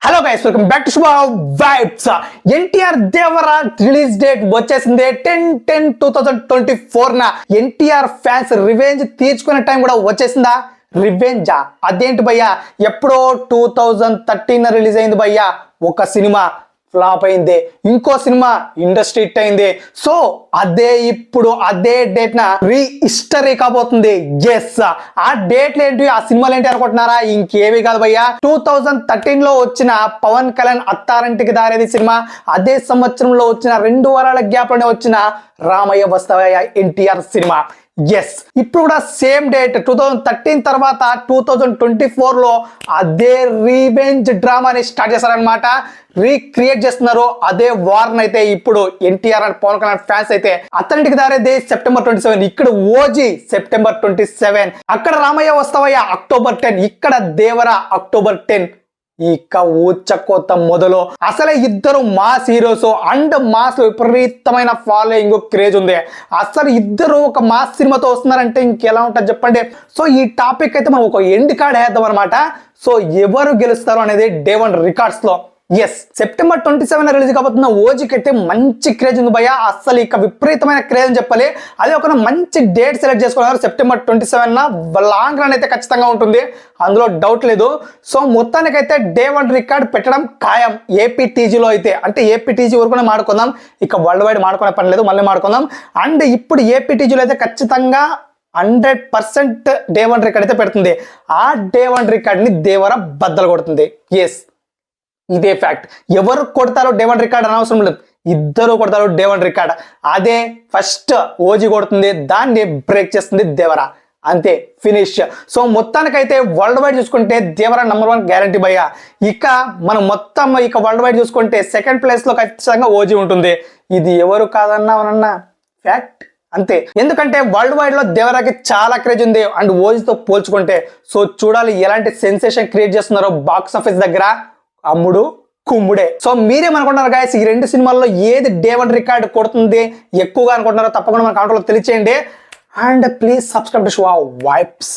Hello guys, welcome back to Shubha vibes. NTR Devara release date వచ్చేసింది 10/10/2024 NTR fans revenge తీర్చుకునే time కూడా వచ్చేసిందా? రివెంజా అదేంటి భయ్యా? ఎప్పుడో 2013 రిలీజ్ అయింది భయ్యా ఒక సినిమా, ఫ్లాప్ అయింది. ఇంకో సినిమా ఇండస్ట్రీ హిట్ అయింది. సో అదే ఇప్పుడు అదే డేట్ న హిస్టరీ కాబోతుంది. ఎస్, ఆ డేట్లు ఏంటి, ఆ సినిమాలు ఏంటి అనుకుంటున్నారా? ఇంకేవి కాదు భయ్యా, 2013 లో వచ్చిన పవన్ కళ్యాణ్ అత్తారింటికి దారేది సినిమా, అదే సంవత్సరంలో వచ్చిన 2 వారాల గ్యాప్ లోనే వచ్చిన రామయ్య వస్తావయ్య ఎన్టీఆర్ సినిమా. ఎస్, ఇప్పుడు కూడా సేమ్ డేట్ 2013 తర్వాత 2024 లో అదే రీవెంజ్ డ్రామాని స్టార్ట్ చేస్తారనమాట. రీక్రియేట్ చేస్తున్నారు అదే వార్న్. అయితే ఇప్పుడు ఎన్టీఆర్ అండ్ పవన్ కళ్యాణ్ ఫ్యాన్స్ అయితే అతనిటికి దారేది September 27, ఇక్కడ ఓజీ September 27, అక్కడ రామయ్య వస్తావయ్య October 10, ఇక్కడ దేవరా October 10. ఇక ఊచకోత మొదలు. అసలే ఇద్దరు మాస్ హీరోస్ అండ్ మాస్ విపరీతమైన ఫాలోయింగ్ క్రేజ్ ఉంది. అసలు ఇద్దరు ఒక మాస్ సినిమాతో వస్తున్నారంటే ఇంకెలా ఉంటుంది చెప్పండి. సో ఈ టాపిక్ అయితే మనం ఒక ఎండ్ కార్డ్ వేద్దాం అనమాట. సో ఎవరు గెలుస్తారు అనేది డే 1 రికార్డ్స్ లో. ఎస్, September 27 రిలీజ్ కాబోతున్న ఓజీకి అయితే మంచి క్రేజ్ ఉంది భయ్య. అసలు ఇక విపరీతమైన క్రేజ్ అని చెప్పాలి. అదే ఒక మంచి డేట్ సెలెక్ట్ చేసుకున్నారు. September 27 లాంగ్ రన్ అయితే ఖచ్చితంగా ఉంటుంది, అందులో డౌట్ లేదు. సో మొత్తానికైతే డే 1 రికార్డ్ పెట్టడం ఖాయం ఏపీటీజీలో అయితే. అంటే ఏపీటీజీ వరకు మాడుకుందాం, ఇక వరల్డ్ వైడ్ మాడుకునే పని లేదు, మళ్ళీ మాడుకుందాం. అండ్ ఇప్పుడు ఏపీటీజీలో అయితే ఖచ్చితంగా 100% డే 1 రికార్డ్ అయితే పెడుతుంది. ఆ డే 1 రికార్డ్ని దేవర బద్దలు కొడుతుంది. ఎస్, ఇదే ఫ్యాక్ట్. ఎవరు కొడతారో డే 1 రికార్డ్ అనవసరం లేదు, ఇద్దరు కొడతారు డే 1 రికార్డ్. అదే ఫస్ట్ ఓజీ కొడుతుంది, దాన్ని బ్రేక్ చేస్తుంది దేవరా, అంతే ఫినిష్. సో మొత్తానికైతే వరల్డ్ వైడ్ చూసుకుంటే దేవరా నంబర్ 1 గ్యారంటీ భయ్య. ఇక మనం మొత్తం ఇక వరల్డ్ వైడ్ చూసుకుంటే సెకండ్ ప్లేస్ లో ఖచ్చితంగా ఓజీ ఉంటుంది. ఇది ఎవరు కాదన్నా ఫ్యాక్ట్, అంతే. ఎందుకంటే వరల్డ్ వైడ్ లో దేవరాకి చాలా క్రేజ్ ఉంది అండ్ ఓజీతో పోల్చుకుంటే. సో చూడాలి ఎలాంటి సెన్సేషన్ క్రియేట్ చేస్తున్నారో బాక్స్ ఆఫీస్ దగ్గర, అమ్ముడు కుమ్ముడే. సో మీరేమనుకుంటున్నారు గాయస్, ఈ 2 సినిమాల్లో ఏది డే 1 రికార్డ్ కొడుతుంది ఎక్కువగా అనుకుంటున్నారో తప్పకుండా మన కామెంట్లో తెలియచేయండి. And please subscribe to Shubha vibes.